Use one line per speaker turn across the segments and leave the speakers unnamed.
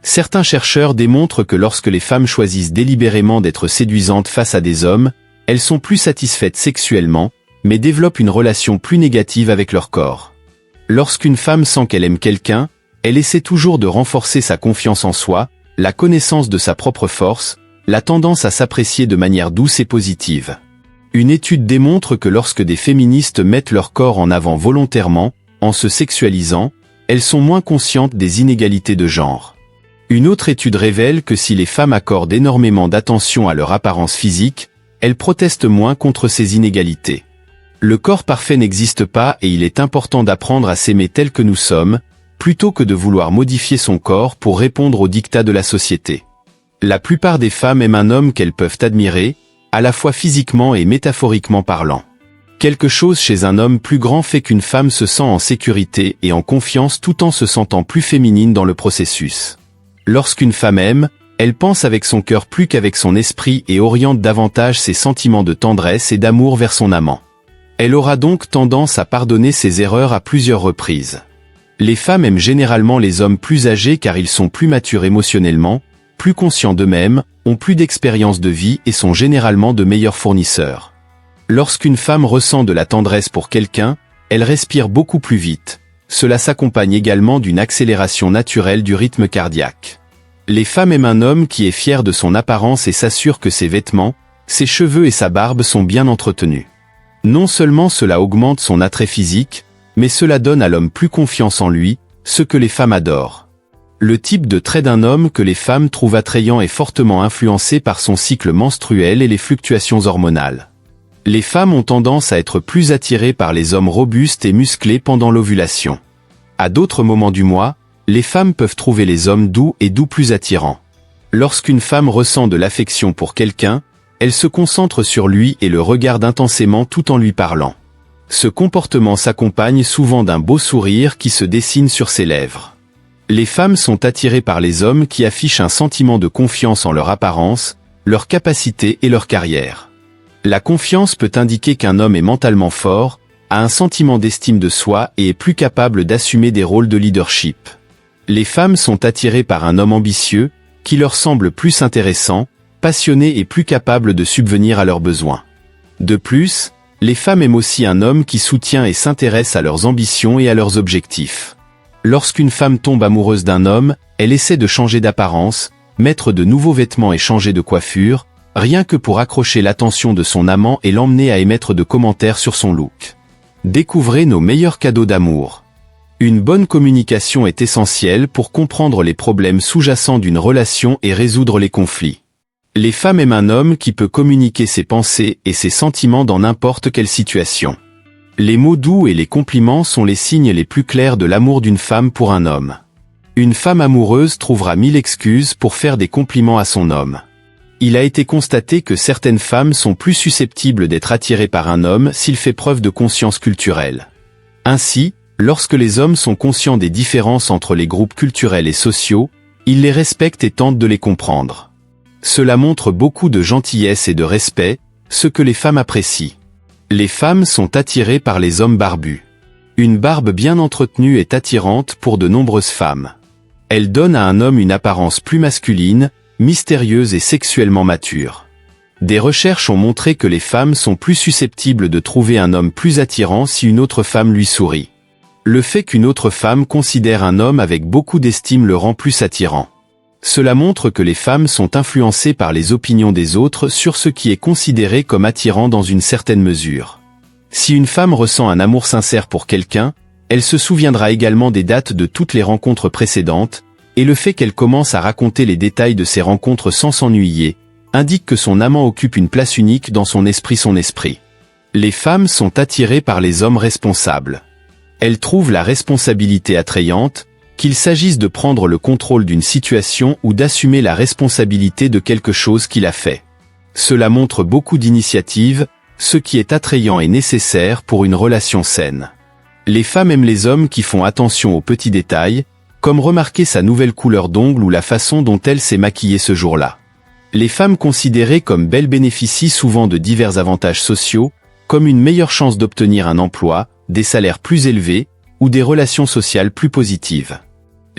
Certains chercheurs démontrent que lorsque les femmes choisissent délibérément d'être séduisantes face à des hommes, elles sont plus satisfaites sexuellement, mais développent une relation plus négative avec leur corps. Lorsqu'une femme sent qu'elle aime quelqu'un, elle essaie toujours de renforcer sa confiance en soi, la connaissance de sa propre force, la tendance à s'apprécier de manière douce et positive. Une étude démontre que lorsque des féministes mettent leur corps en avant volontairement, en se sexualisant, elles sont moins conscientes des inégalités de genre. Une autre étude révèle que si les femmes accordent énormément d'attention à leur apparence physique, elles protestent moins contre ces inégalités. Le corps parfait n'existe pas et il est important d'apprendre à s'aimer tel que nous sommes, plutôt que de vouloir modifier son corps pour répondre aux dictats de la société. La plupart des femmes aiment un homme qu'elles peuvent admirer, à la fois physiquement et métaphoriquement parlant. Quelque chose chez un homme plus grand fait qu'une femme se sent en sécurité et en confiance tout en se sentant plus féminine dans le processus. Lorsqu'une femme aime, elle pense avec son cœur plus qu'avec son esprit et oriente davantage ses sentiments de tendresse et d'amour vers son amant. Elle aura donc tendance à pardonner ses erreurs à plusieurs reprises. Les femmes aiment généralement les hommes plus âgés car ils sont plus matures émotionnellement, plus conscients d'eux-mêmes, ont plus d'expérience de vie et sont généralement de meilleurs fournisseurs. Lorsqu'une femme ressent de la tendresse pour quelqu'un, elle respire beaucoup plus vite. Cela s'accompagne également d'une accélération naturelle du rythme cardiaque. Les femmes aiment un homme qui est fier de son apparence et s'assure que ses vêtements, ses cheveux et sa barbe sont bien entretenus. Non seulement cela augmente son attrait physique, mais cela donne à l'homme plus confiance en lui, ce que les femmes adorent. Le type de trait d'un homme que les femmes trouvent attrayant est fortement influencé par son cycle menstruel et les fluctuations hormonales. Les femmes ont tendance à être plus attirées par les hommes robustes et musclés pendant l'ovulation. À d'autres moments du mois, les femmes peuvent trouver les hommes doux plus attirants. Lorsqu'une femme ressent de l'affection pour quelqu'un, elle se concentre sur lui et le regarde intensément tout en lui parlant. Ce comportement s'accompagne souvent d'un beau sourire qui se dessine sur ses lèvres. Les femmes sont attirées par les hommes qui affichent un sentiment de confiance en leur apparence, leur capacité et leur carrière. La confiance peut indiquer qu'un homme est mentalement fort, a un sentiment d'estime de soi et est plus capable d'assumer des rôles de leadership. Les femmes sont attirées par un homme ambitieux, qui leur semble plus intéressant, passionné et plus capable de subvenir à leurs besoins. De plus, les femmes aiment aussi un homme qui soutient et s'intéresse à leurs ambitions et à leurs objectifs. Lorsqu'une femme tombe amoureuse d'un homme, elle essaie de changer d'apparence, mettre de nouveaux vêtements et changer de coiffure, rien que pour accrocher l'attention de son amant et l'emmener à émettre de commentaires sur son look. Découvrez nos meilleurs cadeaux d'amour. Une bonne communication est essentielle pour comprendre les problèmes sous-jacents d'une relation et résoudre les conflits. Les femmes aiment un homme qui peut communiquer ses pensées et ses sentiments dans n'importe quelle situation. Les mots doux et les compliments sont les signes les plus clairs de l'amour d'une femme pour un homme. Une femme amoureuse trouvera 1000 excuses pour faire des compliments à son homme. Il a été constaté que certaines femmes sont plus susceptibles d'être attirées par un homme s'il fait preuve de conscience culturelle. Ainsi, lorsque les hommes sont conscients des différences entre les groupes culturels et sociaux, ils les respectent et tentent de les comprendre. Cela montre beaucoup de gentillesse et de respect, ce que les femmes apprécient. Les femmes sont attirées par les hommes barbus. Une barbe bien entretenue est attirante pour de nombreuses femmes. Elle donne à un homme une apparence plus masculine, mystérieuse et sexuellement mature. Des recherches ont montré que les femmes sont plus susceptibles de trouver un homme plus attirant si une autre femme lui sourit. Le fait qu'une autre femme considère un homme avec beaucoup d'estime le rend plus attirant. Cela montre que les femmes sont influencées par les opinions des autres sur ce qui est considéré comme attirant dans une certaine mesure. Si une femme ressent un amour sincère pour quelqu'un, elle se souviendra également des dates de toutes les rencontres précédentes, et le fait qu'elle commence à raconter les détails de ces rencontres sans s'ennuyer, indique que son amant occupe une place unique dans son esprit. Les femmes sont attirées par les hommes responsables. Elles trouvent la responsabilité attrayante, qu'il s'agisse de prendre le contrôle d'une situation ou d'assumer la responsabilité de quelque chose qu'il a fait. Cela montre beaucoup d'initiative, ce qui est attrayant et nécessaire pour une relation saine. Les femmes aiment les hommes qui font attention aux petits détails, comme remarquer sa nouvelle couleur d'ongles ou la façon dont elle s'est maquillée ce jour-là. Les femmes considérées comme belles bénéficient souvent de divers avantages sociaux, comme une meilleure chance d'obtenir un emploi, des salaires plus élevés, ou des relations sociales plus positives.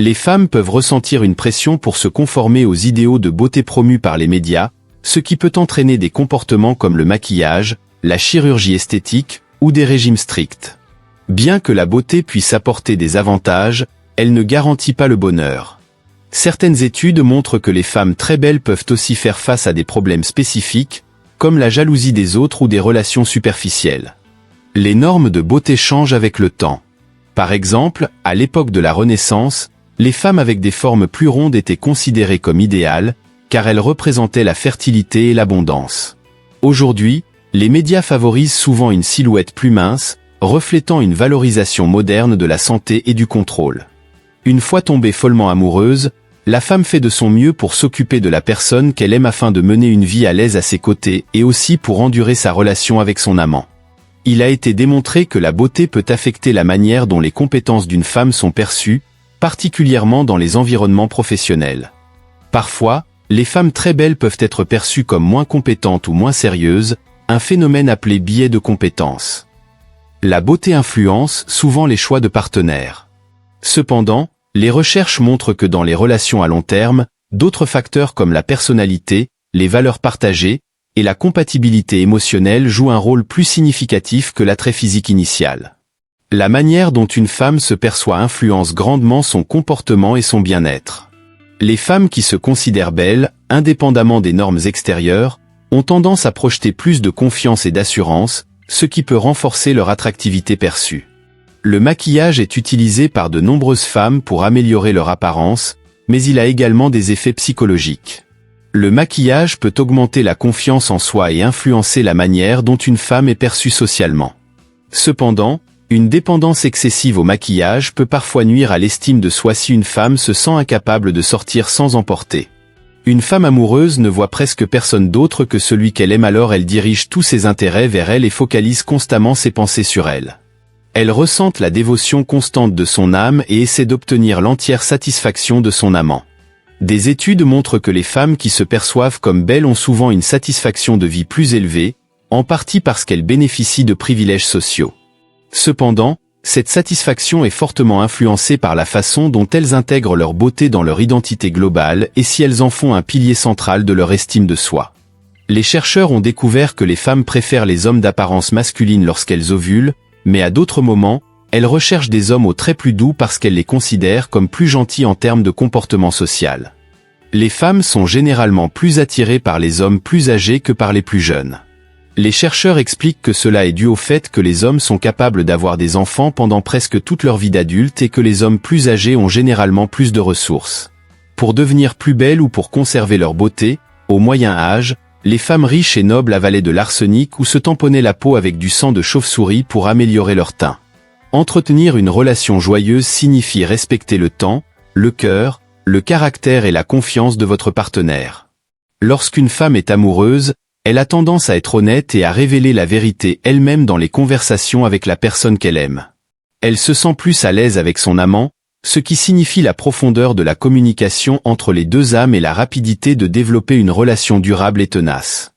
Les femmes peuvent ressentir une pression pour se conformer aux idéaux de beauté promus par les médias, ce qui peut entraîner des comportements comme le maquillage, la chirurgie esthétique ou des régimes stricts. Bien que la beauté puisse apporter des avantages, elle ne garantit pas le bonheur. Certaines études montrent que les femmes très belles peuvent aussi faire face à des problèmes spécifiques, comme la jalousie des autres ou des relations superficielles. Les normes de beauté changent avec le temps. Par exemple, à l'époque de la Renaissance, les femmes avec des formes plus rondes étaient considérées comme idéales, car elles représentaient la fertilité et l'abondance. Aujourd'hui, les médias favorisent souvent une silhouette plus mince, reflétant une valorisation moderne de la santé et du contrôle. Une fois tombée follement amoureuse, la femme fait de son mieux pour s'occuper de la personne qu'elle aime afin de mener une vie à l'aise à ses côtés et aussi pour endurer sa relation avec son amant. Il a été démontré que la beauté peut affecter la manière dont les compétences d'une femme sont perçues, particulièrement dans les environnements professionnels. Parfois, les femmes très belles peuvent être perçues comme moins compétentes ou moins sérieuses, un phénomène appelé biais de compétence. La beauté influence souvent les choix de partenaires. Cependant, les recherches montrent que dans les relations à long terme, d'autres facteurs comme la personnalité, les valeurs partagées et la compatibilité émotionnelle jouent un rôle plus significatif que l'attrait physique initial. La manière dont une femme se perçoit influence grandement son comportement et son bien-être. Les femmes qui se considèrent belles, indépendamment des normes extérieures, ont tendance à projeter plus de confiance et d'assurance, ce qui peut renforcer leur attractivité perçue. Le maquillage est utilisé par de nombreuses femmes pour améliorer leur apparence, mais il a également des effets psychologiques. Le maquillage peut augmenter la confiance en soi et influencer la manière dont une femme est perçue socialement. Cependant, une dépendance excessive au maquillage peut parfois nuire à l'estime de soi si une femme se sent incapable de sortir sans en porter. Une femme amoureuse ne voit presque personne d'autre que celui qu'elle aime, alors elle dirige tous ses intérêts vers elle et focalise constamment ses pensées sur elle. Elle ressent la dévotion constante de son âme et essaie d'obtenir l'entière satisfaction de son amant. Des études montrent que les femmes qui se perçoivent comme belles ont souvent une satisfaction de vie plus élevée, en partie parce qu'elles bénéficient de privilèges sociaux. Cependant, cette satisfaction est fortement influencée par la façon dont elles intègrent leur beauté dans leur identité globale et si elles en font un pilier central de leur estime de soi. Les chercheurs ont découvert que les femmes préfèrent les hommes d'apparence masculine lorsqu'elles ovulent, mais à d'autres moments, elles recherchent des hommes aux traits plus doux parce qu'elles les considèrent comme plus gentils en termes de comportement social. Les femmes sont généralement plus attirées par les hommes plus âgés que par les plus jeunes. Les chercheurs expliquent que cela est dû au fait que les hommes sont capables d'avoir des enfants pendant presque toute leur vie d'adulte et que les hommes plus âgés ont généralement plus de ressources. Pour devenir plus belles ou pour conserver leur beauté, au moyen âge, les femmes riches et nobles avalaient de l'arsenic ou se tamponnaient la peau avec du sang de chauve-souris pour améliorer leur teint. Entretenir une relation joyeuse signifie respecter le temps, le cœur, le caractère et la confiance de votre partenaire. Lorsqu'une femme est amoureuse, elle a tendance à être honnête et à révéler la vérité elle-même dans les conversations avec la personne qu'elle aime. Elle se sent plus à l'aise avec son amant, ce qui signifie la profondeur de la communication entre les deux âmes et la rapidité de développer une relation durable et tenace.